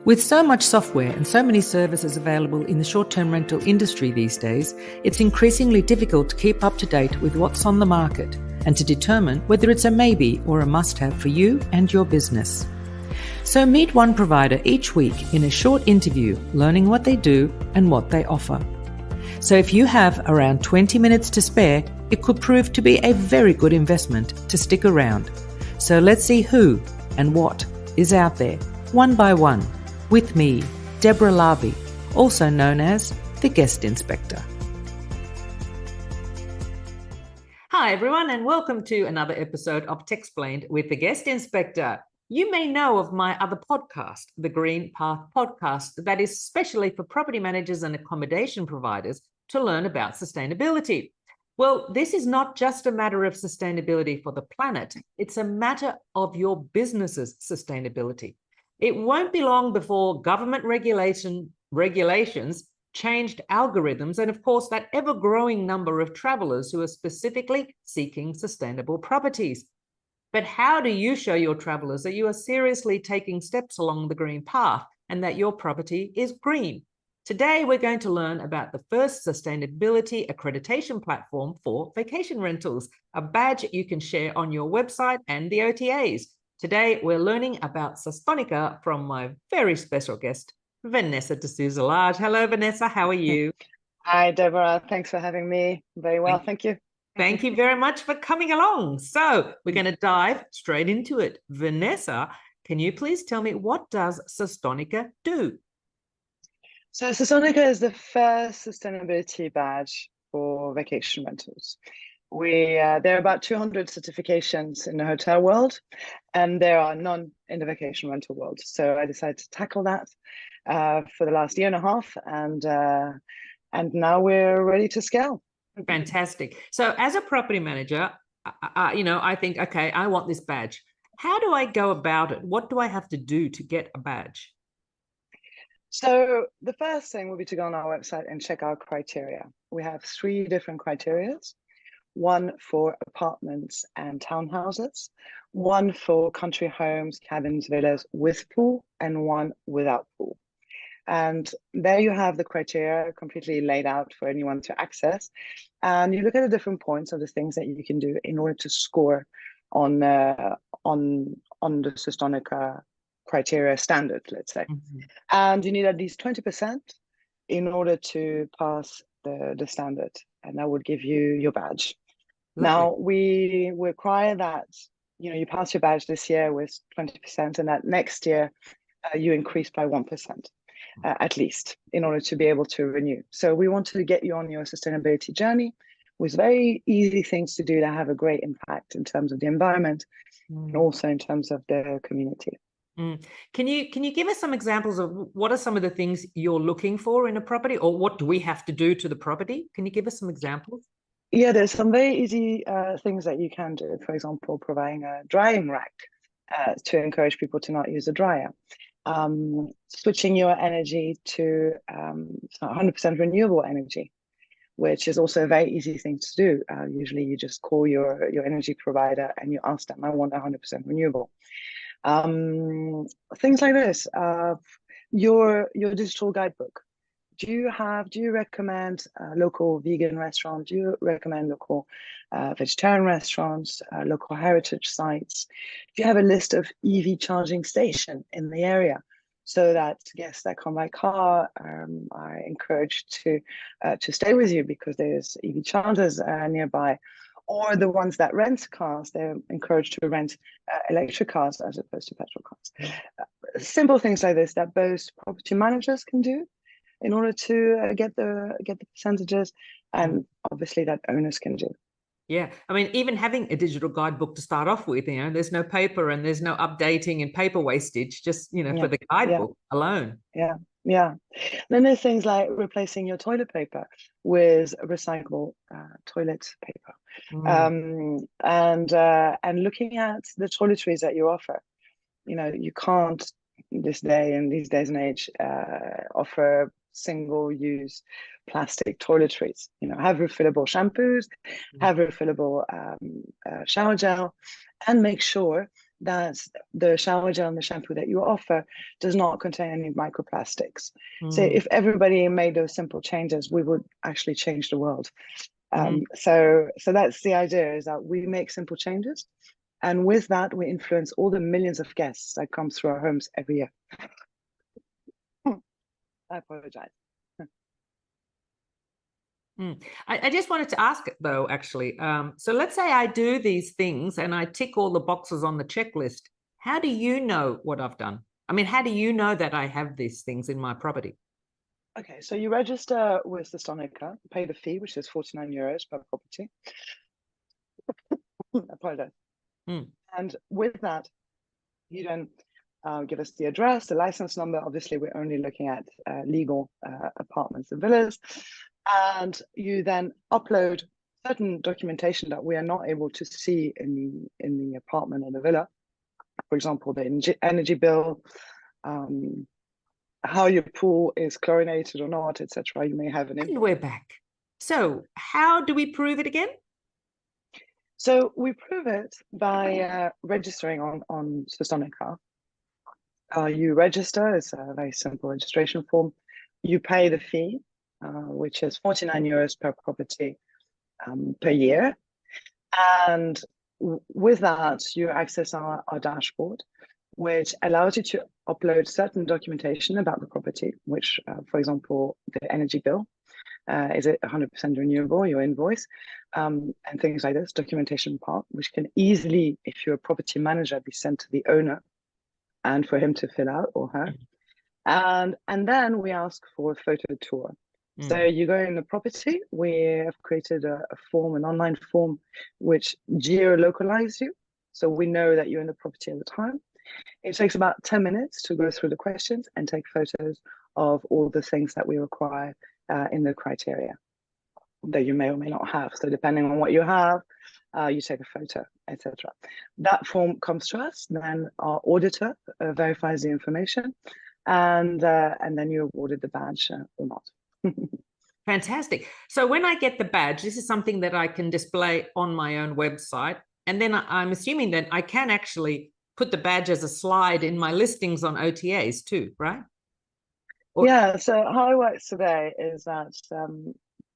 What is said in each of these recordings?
With so much software and so many services available in the short-term rental industry these days, it's increasingly difficult to keep up to date with what's on the market and to determine whether it's a maybe or a must-have for you and your business. So meet one provider each week in a short interview, learning what they do and what they offer. So if you have around 20 minutes to spare, it could prove to be a very good investment to stick around. So let's see who and what is out there, one by one, with me, Deborah Larby, also known as the Guest Inspector. Hi everyone, and welcome to another episode of Techsplained with the Guest Inspector. You may know of my other podcast, the Green Path Podcast, that is specially for property managers and accommodation providers to learn about sustainability. Well, this is not just a matter of sustainability for the planet, it's a matter of your business's sustainability. It won't be long before government regulations changed algorithms and, of course, that ever-growing number of travelers who are specifically seeking sustainable properties. But how do you show your travelers that you are seriously taking steps along the green path and that your property is green? Today, we're going to learn about the first sustainability accreditation platform for vacation rentals, a badge you can share on your website and the OTAs. Today, we're learning about Sustonica from my very special guest, Vanessa de Souza. Hello, Vanessa. How are you? Hi, Deborah. Thanks for having me. Very well, thank you. Thank you very much for coming along. So we're going to dive straight into it. Vanessa, can you please tell me, what does Sustonica do? So Sustonica is the first sustainability badge for vacation rentals. There are about 200 certifications in the hotel world, and there are none in the vacation rental world. So I decided to tackle that for the last year and a half, and now we're ready to scale. Fantastic. So as a property manager, I think, okay, I want this badge. How do I go about it? What do I have to do to get a badge? So the first thing will be to go on our website and check our criteria. We have 3 different criteria. One for apartments and townhouses, one for country homes, cabins, villas with pool, and one without pool. And there you have the criteria completely laid out for anyone to access. And you look at the different points of the things that you can do in order to score on the Sustonica criteria standard, let's say. Mm-hmm. And you need at least 20% in order to pass the standard, and that would give you your badge. Lovely. Now, we require that you pass your badge this year with 20%, and that next year you increase by 1%. At least, in order to be able to renew. So we want to get you on your sustainability journey with very easy things to do that have a great impact in terms of the environment and also in terms of the community. Can you give us some examples of what are some of the things you're looking for in a property, or what do we have to do to the property? Can you give us some examples? Yeah, there's some very easy things that you can do. For example, providing a drying rack to encourage people to not use a dryer. Switching your energy to 100% renewable energy, which is also a very easy thing to do. Usually you just call your energy provider and you ask them, I want 100% renewable. Things like this. Your digital guidebook. Do you recommend local vegan restaurants? Do you recommend local vegetarian restaurants, local heritage sites? Do you have a list of EV charging stations in the area, so that guests that come by car are encouraged to stay with you because there's EV chargers nearby? Or the ones that rent cars, they're encouraged to rent electric cars as opposed to petrol cars. Simple things like this that both property managers can do in order to get the percentages, and obviously that owners can do. Yeah, I mean, even having a digital guidebook to start off with, there's no paper and there's no updating and paper wastage, just, for the guidebook alone. Yeah. Then there's things like replacing your toilet paper with recyclable toilet paper. And looking at the toiletries that you offer. You can't, these days and age, offer single-use plastic toiletries. Have refillable shampoos, have refillable shower gel, and make sure that the shower gel and the shampoo that you offer does not contain any microplastics. So if everybody made those simple changes, we would actually change the world. So that's the idea, is that we make simple changes, and with that we influence all the millions of guests that come through our homes every year. I apologize. I just wanted to ask though, actually. So let's say I do these things and I tick all the boxes on the checklist. How do you know what I've done? I mean, how do you know that I have these things in my property? Okay, so you register with Sustonica, pay the fee, which is 49 euros per property. I apologize. And with that, you then give us the address, the license number. Obviously, we're only looking at legal apartments and villas. And you then upload certain documentation that we are not able to see in the apartment or the villa. For example, the energy bill, how your pool is chlorinated or not, etc. You may have an. And we're back. So how do we prove it again? So we prove it by registering on Sustonica. You register. It's a very simple registration form. You pay the fee, which is 49 euros per property per year. And with that, you access our dashboard, which allows you to upload certain documentation about the property, which, for example, the energy bill, is it 100% renewable, your invoice, and things like this, documentation part, which can easily, if you're a property manager, be sent to the owner and for him to fill out, or her. And then we ask for a photo tour. So you go in the property, we have created a form, an online form, which geo-localizes you. So we know that you're in the property at the time. It takes about 10 minutes to go through the questions and take photos of all the things that we require in the criteria that you may or may not have. So depending on what you have, you take a photo, etc. That form comes to us, then our auditor verifies the information, and then you're awarded the badge or not. Fantastic. So when I get the badge, this is something that I can display on my own website. And then I'm assuming that I can actually put the badge as a slide in my listings on OTAs too, right? Yeah, so how it works today is that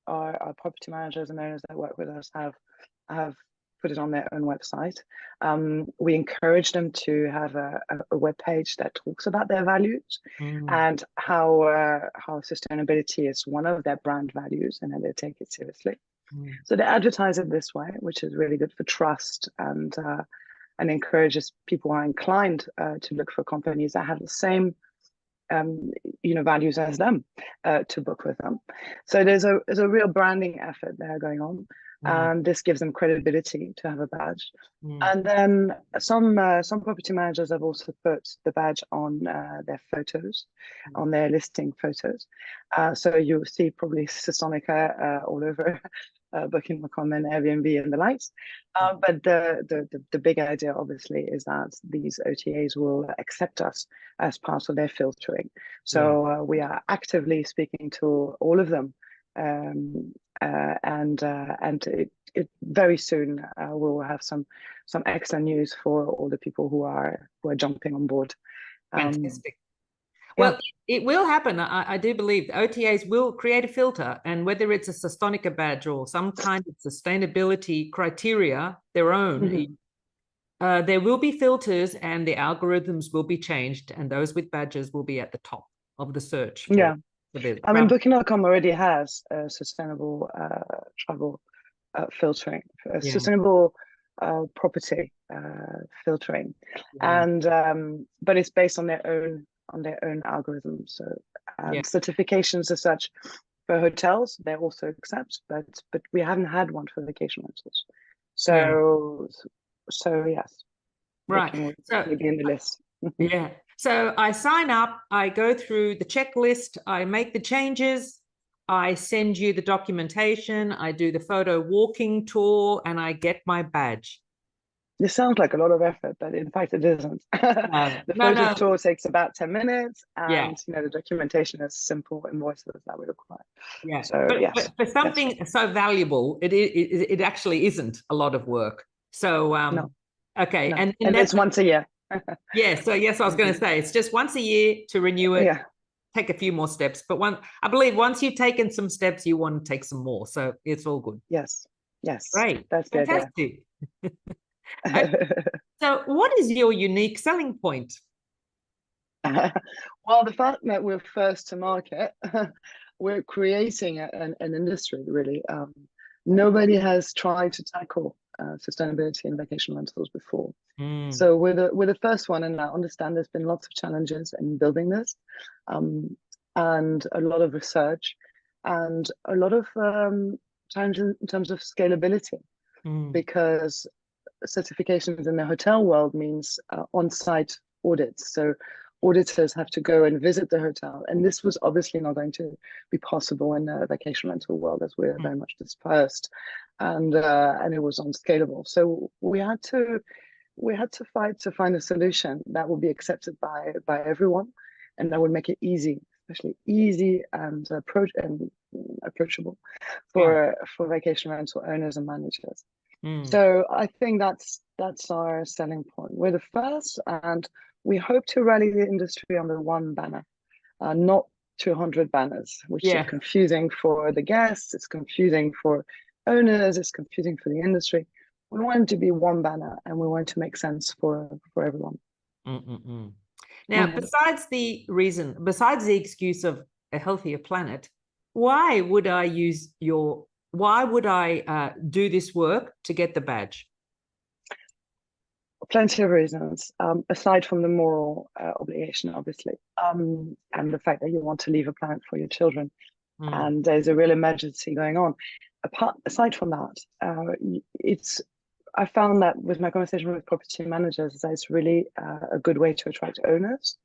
our property managers and owners that work with us have put it on their own website. We encourage them to have a web page that talks about their values and how sustainability is one of their brand values, and that they take it seriously. So they advertise it this way, which is really good for trust, and encourages people who are inclined to look for companies that have the same values as them to book with them. So there's a real branding effort there going on, and this gives them credibility to have a badge. And then some property managers have also put the badge on their photos, on their listing photos. So you'll see probably Sustonica all over Booking.com and Airbnb and the likes. But the big idea, obviously, is that these OTAs will accept us as part of their filtering. So we are actively speaking to all of them, and it very soon we'll have some excellent news for all the people who are jumping on board. Fantastic. Well, it will happen. I do believe the OTAs will create a filter, and whether it's a Sustonica badge or some kind of sustainability criteria, their own, there will be filters, and the algorithms will be changed, and those with badges will be at the top of the search. I mean, Booking.com already has sustainable travel filtering, sustainable property filtering, and but it's based on their own algorithms. So certifications as such for hotels they also accept, but we haven't had one for vacation rentals. So yes, right. So maybe in the list. So I sign up, I go through the checklist, I make the changes, I send you the documentation, I do the photo walking tour, and I get my badge. This sounds like a lot of effort, but in fact it isn't. The photo tour takes about 10 minutes, and the documentation is simple invoices that we require. So but for something so valuable, it actually isn't a lot of work. So no. Okay, No, and and that's it's once a year. yeah. So yes, I was going to say it's just once a year to renew it. Yeah. Take a few more steps, but I believe once you've taken some steps, you want to take some more. So it's all good. Yes. Yes. Great, That's the idea. fantastic. Okay, so what is your unique selling point? Well, the fact that we're first to market, we're creating an industry, really. Nobody has tried to tackle sustainability in vacation rentals before. Mm, So we're the first one, and I understand there's been lots of challenges in building this, um, and a lot of research, and a lot of challenges in terms of scalability, mm, because certifications in the hotel world means on-site audits. So auditors have to go and visit the hotel, and this was obviously not going to be possible in the vacation rental world, as we're mm, very much dispersed, and it was unscalable. So we had to fight to find a solution that would be accepted by everyone, and that would make it easy, especially easy and approachable yeah. for vacation rental owners and managers. Mm, So I think that's our selling point. We're the first, and we hope to rally the industry under one banner, not 200 banners, which is yeah. confusing for the guests, it's confusing for owners, it's confusing for the industry. We want to be one banner, and we want to make sense for everyone. Mm-mm-mm. Now, Mhm. besides the excuse of a healthier planet, why would I why would I do this work to get the badge? Plenty of reasons, aside from the moral obligation, obviously, and the fact that you want to leave a planet for your children, Mm, and there's a real emergency going on. Aside from that, it's I found that with my conversation with property managers, that it's really a good way to attract owners,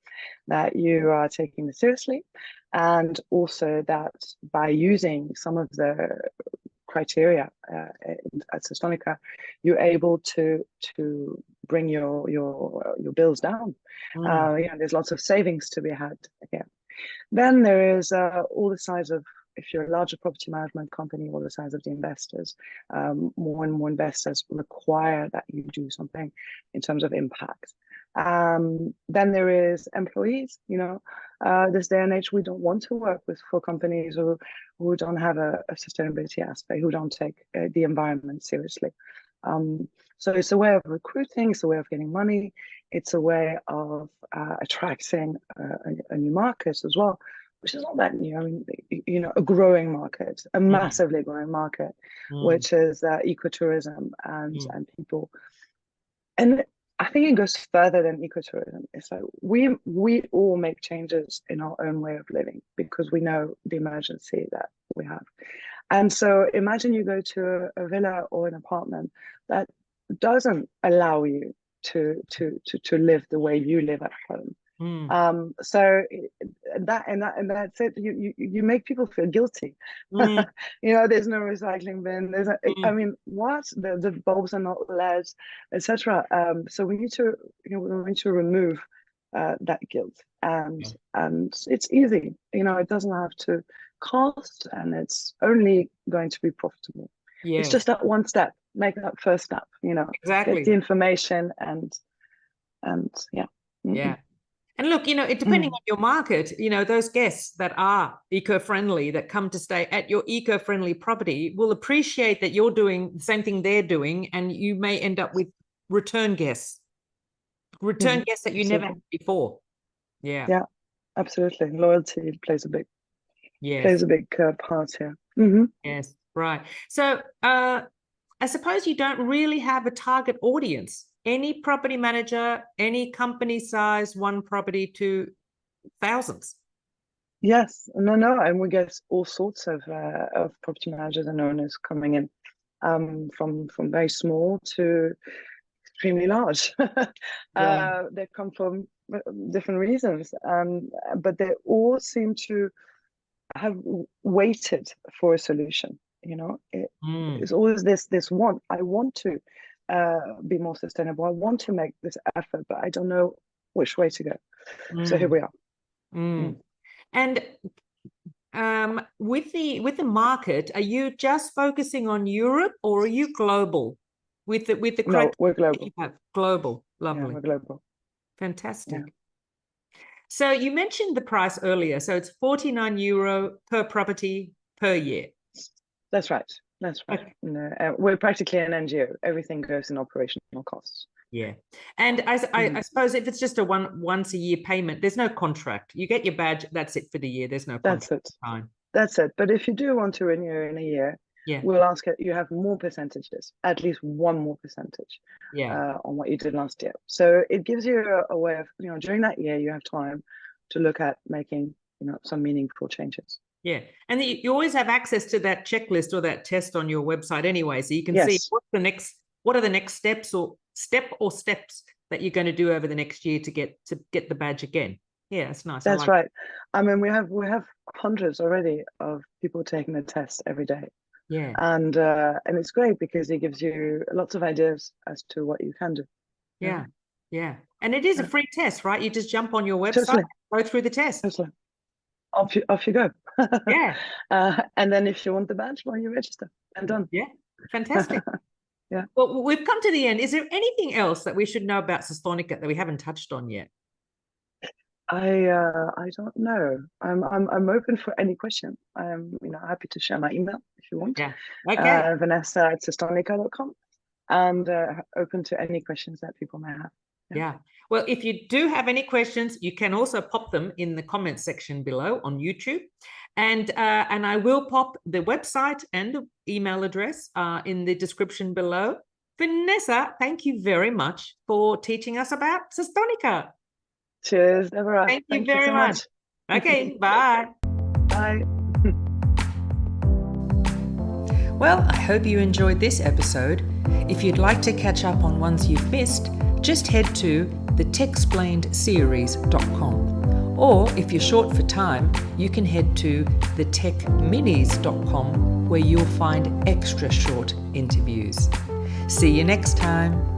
that you are taking this seriously, and also that by using some of the criteria at Sustonica, you're able to bring your bills down. mm, There's lots of savings to be had here. Then there is all the size of, if you're a larger property management company, all the size of the investors. More and more investors require that you do something in terms of impact. Then there is employees. This day and age, we don't want to work for companies who don't have a sustainability aspect, who don't take the environment seriously. So it's a way of recruiting, it's a way of getting money, it's a way of attracting a new market as well, which is not that new. I mean, a growing market, a mm, massively growing market, mm, which is ecotourism and mm. people. And I think it goes further than ecotourism. It's like we all make changes in our own way of living because we know the emergency that we have. And so imagine you go to a villa or an apartment that doesn't allow you to live the way you live at home. Mm, So that's it. You make people feel guilty. mm, There's no recycling bin. I mm. mean, what the bulbs are not LED, etc. So we need to remove that guilt, Yeah. and it's easy. It doesn't have to cost, and it's only going to be profitable. It's Yes, just that one step. Make that first step. Get the exactly. information and yeah. Mm-mm. Yeah. And look, it depending Mm. on your market, those guests that are eco-friendly that come to stay at your eco-friendly property will appreciate that you're doing the same thing they're doing, and you may end up with return guests, return Mhm. guests that you never had Absolutely. before. Yeah. Yeah, absolutely. Loyalty plays Yes. a big part here. Hmm. Yes. Right. So I suppose you don't really have a target audience. Any property manager, any company size, one property to thousands. Yes, no, and we get all sorts of property managers and owners coming in, from very small to extremely large. Yeah. They come from different reasons, but they all seem to have waited for a solution. Mm, It's always this want. I want to be more sustainable. I want to make this effort, but I don't know which way to go. So here mm, we are. mm. Mm. And with the market, are you just focusing on Europe or are you global? with the No, criteria we're that global. you have. Global. Yeah, Lovely. we're global. Fantastic. Yeah. So you mentioned the price earlier. So it's €49 per property per year. That's right. That's right. Okay. We're practically an NGO. Everything goes in operational costs. Yeah. And I suppose if it's just a once a year payment, there's no contract. You get your badge, that's it for the year. There's no That's contract it. time. That's it. But if you do want to renew in a year, Yeah. we'll ask you have more percentages, at least one more percentage Yeah. on what you did last year. So it gives you a way of, during that year, you have time to look at making, some meaningful changes. Yeah. And you always have access to that checklist or that test on your website anyway. So you can see Yes. what are the next steps or steps that you're going to do over the next year to get the badge again. Yeah, it's nice. That's right. I mean, we have hundreds already of people taking the test every day. Yeah. And it's great because it gives you lots of ideas as to what you can do. Yeah. Yeah. And it is a free test, right? You just jump on your website, Totally. go through the test. Totally. Off you go. Yeah. And then if you want the badge, well, you register and done. Yeah. Fantastic. Yeah. Well, we've come to the end. Is there anything else that we should know about Sustonica that we haven't touched on yet? I don't know. I'm open for any question. I'm happy to share my email if you want. Yeah. Okay. Vanessa@sustonica.com, and open to any questions that people may have. Yeah. Well, if you do have any questions, you can also pop them in the comment section below on YouTube. And I will pop the website and the email address in the description below. Vanessa, thank you very much for teaching us about Sustonica. Cheers, Deborah. Thank you very much. Okay, bye. Bye. Well, I hope you enjoyed this episode. If you'd like to catch up on ones you've missed, just head to the Techsplained or if you're short for time, you can head to thetechminis.com where you'll find extra short interviews. See you next time.